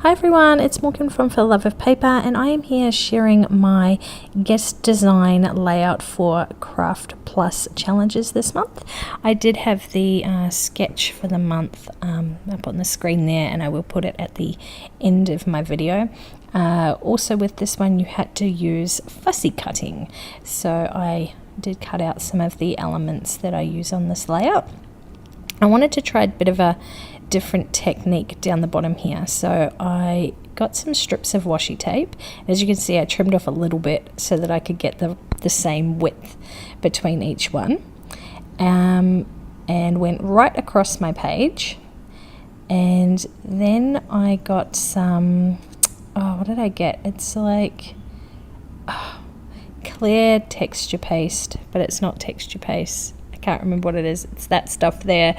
Hi everyone, it's Morgan from For the Love of Paper, and I am here sharing my guest design layout for Craft Plus challenges this month. I did have the sketch for the month up on the screen there, and I will put it at the end of my video. Also with this one you had to use fussy cutting, so I did cut out some of the elements that I use on this layout. I wanted to try a bit of a different technique down the bottom here, so I got some strips of washi tape. As you can see, I trimmed off a little bit so that I could get the same width between each one, and went right across my page. And then I got some, what did I get? It's like clear texture paste, but it's not texture paste. Can't remember what it is. It's that stuff there.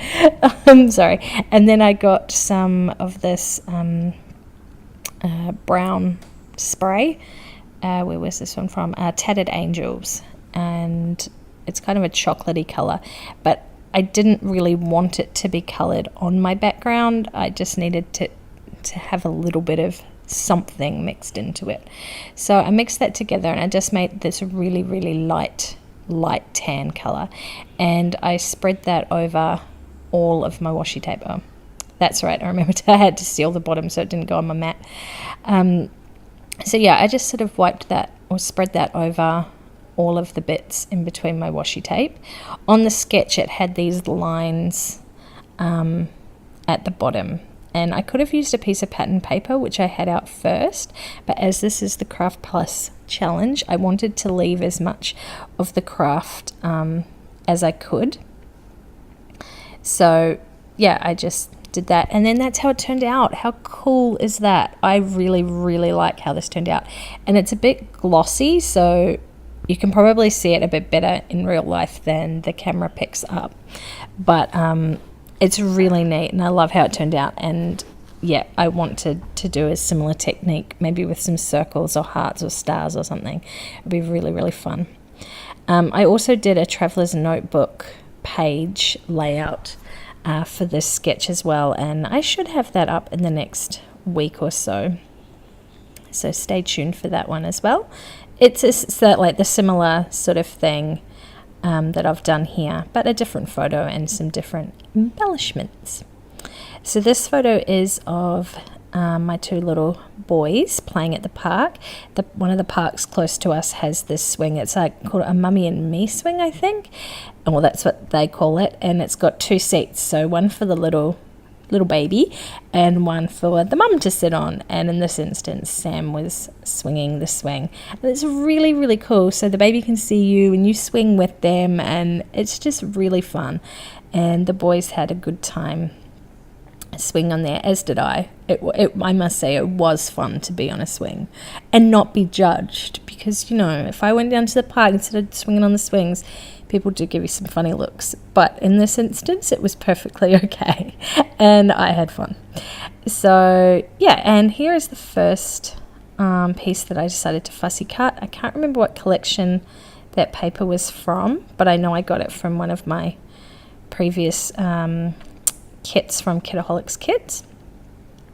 I'm sorry. And then I got some of this brown spray. Where was this one from? Tattered Angels, and it's kind of a chocolatey color, but I didn't really want it to be colored on my background. I just needed to have a little bit of something mixed into it. So I mixed that together and I just made this really, really light tan color, and I spread that over all of my washi tape. Oh, that's right, I remembered I had to seal the bottom so it didn't go on my mat. So yeah, I just sort of wiped that or spread that over all of the bits in between my washi tape. On the sketch it had these lines at the bottom, and I could have used a piece of pattern paper, which I had out first, but as this is the Craft Plus challenge, I wanted to leave as much of the craft as I could. So yeah, I just did that, and then that's how it turned out. How cool is that? I really, really like how this turned out, and it's a bit glossy, so you can probably see it a bit better in real life than the camera picks up, but it's really neat, and I love how it turned out. And yeah, I want to do a similar technique, maybe with some circles or hearts or stars or something. It'd be really, really fun. I also did a traveler's notebook page layout for this sketch as well, and I should have that up in the next week or so. So stay tuned for that one as well. It's like the similar sort of thing that I've done here, but a different photo and some different embellishments. So this photo is of my two little boys playing at the park. One of the parks close to us has this swing. It's like called a Mummy and Me swing, I think. Well, that's what they call it. And it's got two seats, so one for the little baby and one for the mum to sit on. And in this instance, Sam was swinging the swing, and it's really, really cool. So the baby can see you and you swing with them, and it's just really fun. And the boys had a good time swing on there, as did I. I must say it was fun to be on a swing and not be judged, because if I went down to the park and started swinging on the swings, people do give you some funny looks, but in this instance it was perfectly okay and I had fun. So yeah, and here is the first piece that I decided to fussy cut. I can't remember what collection that paper was from, but I know I got it from one of my previous kits from Kitaholics Kits.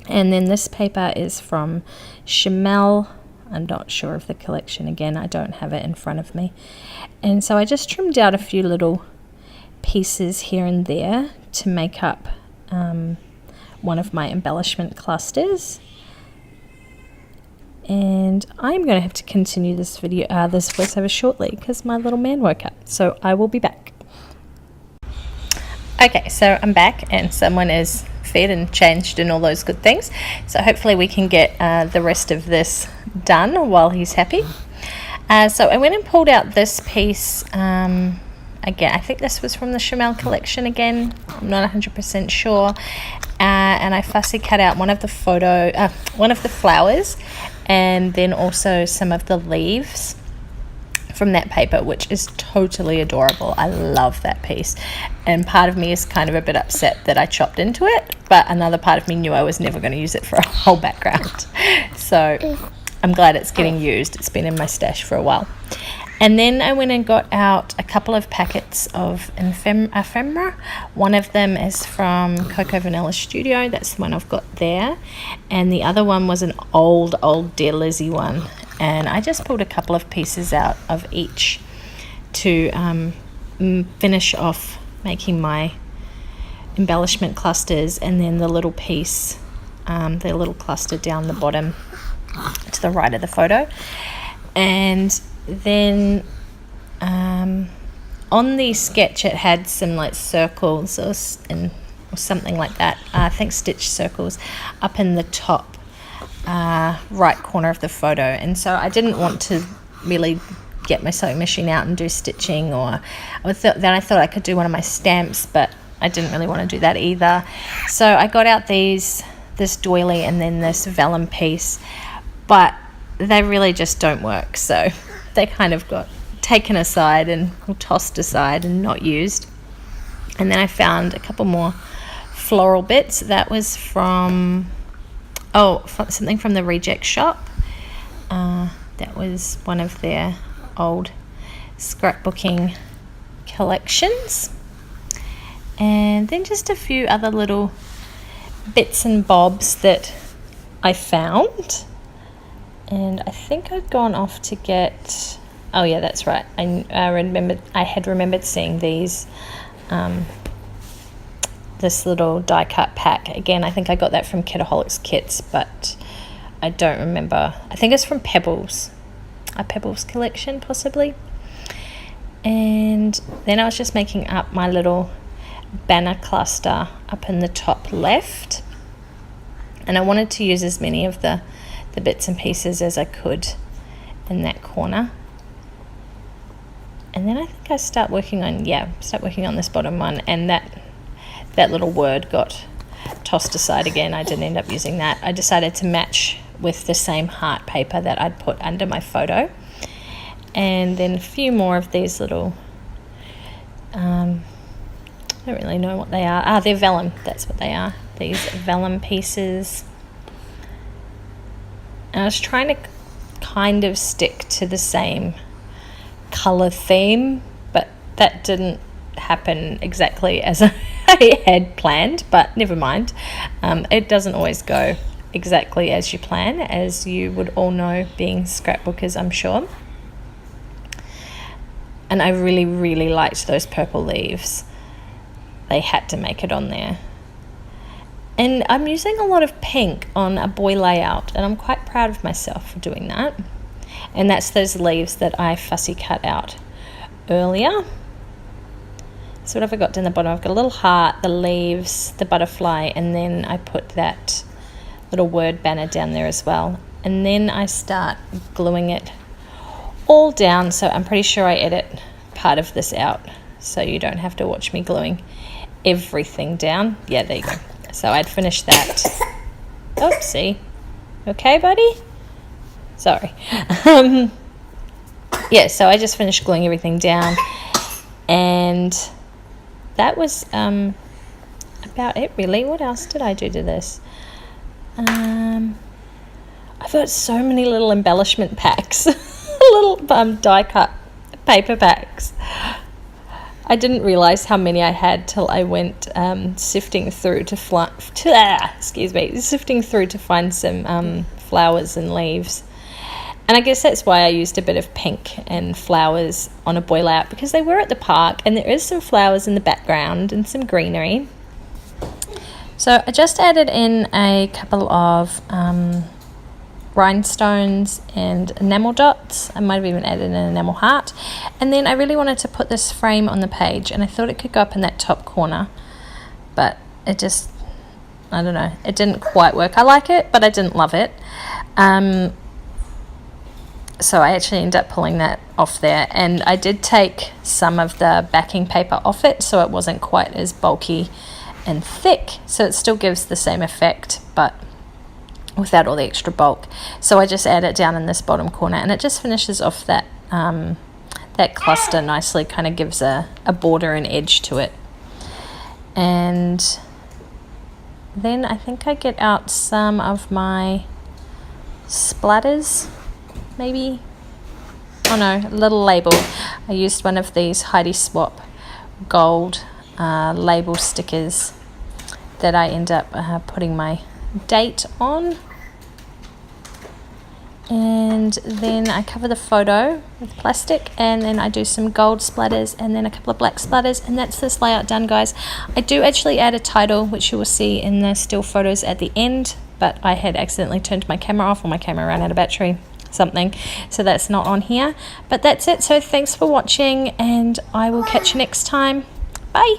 And then this paper is from Chamel. I'm not sure of the collection, again I don't have it in front of me. And so I just trimmed out a few little pieces here and there to make up one of my embellishment clusters. And I'm going to have to continue this video, this voiceover shortly, because my little man woke up, so I will be back. Okay, so I'm back and someone is fed and changed and all those good things. So hopefully we can get the rest of this done while he's happy. So I went and pulled out this piece. Again, I think this was from the Chamel collection again. I'm not 100% sure. And I fussy cut out one of the flowers, and then also some of the leaves from that paper, which is totally adorable. I love that piece, and part of me is kind of a bit upset that I chopped into it, but another part of me knew I was never going to use it for a whole background. So I'm glad it's getting used. It's been in my stash for a while. And then I went and got out a couple of packets of ephemera. One of them is from Coco Vanilla Studio. That's the one I've got there. And the other one was an old Dear Lizzie one. And I just pulled a couple of pieces out of each to finish off making my embellishment clusters, and then the little piece, the little cluster down the bottom to the right of the photo. And then on the sketch it had some like circles or something like that, I think stitch circles up in the top right corner of the photo. And so I didn't want to really get my sewing machine out and do stitching, or I thought I could do one of my stamps, but I didn't really want to do that either. So I got out this doily and then this vellum piece, but they really just don't work, so they kind of got taken aside and tossed aside and not used. And then I found a couple more floral bits. That was from something from the Reject Shop. That was one of their old scrapbooking collections. And then just a few other little bits and bobs that I found. And I think I'd gone off to get, oh yeah, that's right, I had remembered seeing these, this little die cut pack. Again, I think I got that from Kitaholics Kits, but I don't remember. I think it's from Pebbles, a Pebbles collection possibly. And then I was just making up my little banner cluster up in the top left, and I wanted to use as many of the bits and pieces as I could in that corner. And then I think I start working on this bottom one, and that little word got tossed aside again. I didn't end up using that. I decided to match with the same heart paper that I'd put under my photo. And then a few more of these little, I don't really know what they are. They're vellum, that's what they are. These vellum pieces. And I was trying to kind of stick to the same colour theme, but that didn't happen exactly as I had planned, but never mind. It doesn't always go exactly as you plan, as you would all know, being scrapbookers, I'm sure. And I really, really liked those purple leaves. They had to make it on there. And I'm using a lot of pink on a boy layout, and I'm quite proud of myself for doing that. And that's those leaves that I fussy cut out earlier. So what have I got down the bottom? I've got a little heart, the leaves, the butterfly, and then I put that little word banner down there as well. And then I start gluing it all down, so I'm pretty sure I edit part of this out, so you don't have to watch me gluing everything down. Yeah, there you go. So I'd finished that. Oopsie. Okay, buddy? Sorry. Yeah, so I just finished gluing everything down, and that was about it really. What else did I do to this? I've got so many little embellishment packs. Little die cut paper packs. I didn't realize how many I had till I went sifting through to find some flowers and leaves. And I guess that's why I used a bit of pink and flowers on a boy layout, because they were at the park and there is some flowers in the background and some greenery. So I just added in a couple of rhinestones and enamel dots. I might have even added an enamel heart. And then I really wanted to put this frame on the page, and I thought it could go up in that top corner, but it just, I don't know, it didn't quite work. I like it, but I didn't love it. So I actually ended up pulling that off there, and I did take some of the backing paper off it so it wasn't quite as bulky and thick, so it still gives the same effect but without all the extra bulk. So I just add it down in this bottom corner, and it just finishes off that that cluster nicely, kind of gives a border and edge to it. And then I think I get out some of my splatters, maybe. oh no, a little label. I used one of these Heidi Swap gold label stickers that I end up putting my date on. And then I cover the photo with plastic, and then I do some gold splatters and then a couple of black splatters, and that's this layout done, guys. I do actually add a title, which you will see in the still photos at the end, but I had accidentally turned my camera off, or my camera ran out of battery, something, so that's not on here. But that's it. So thanks for watching, and I will catch you next time. Bye.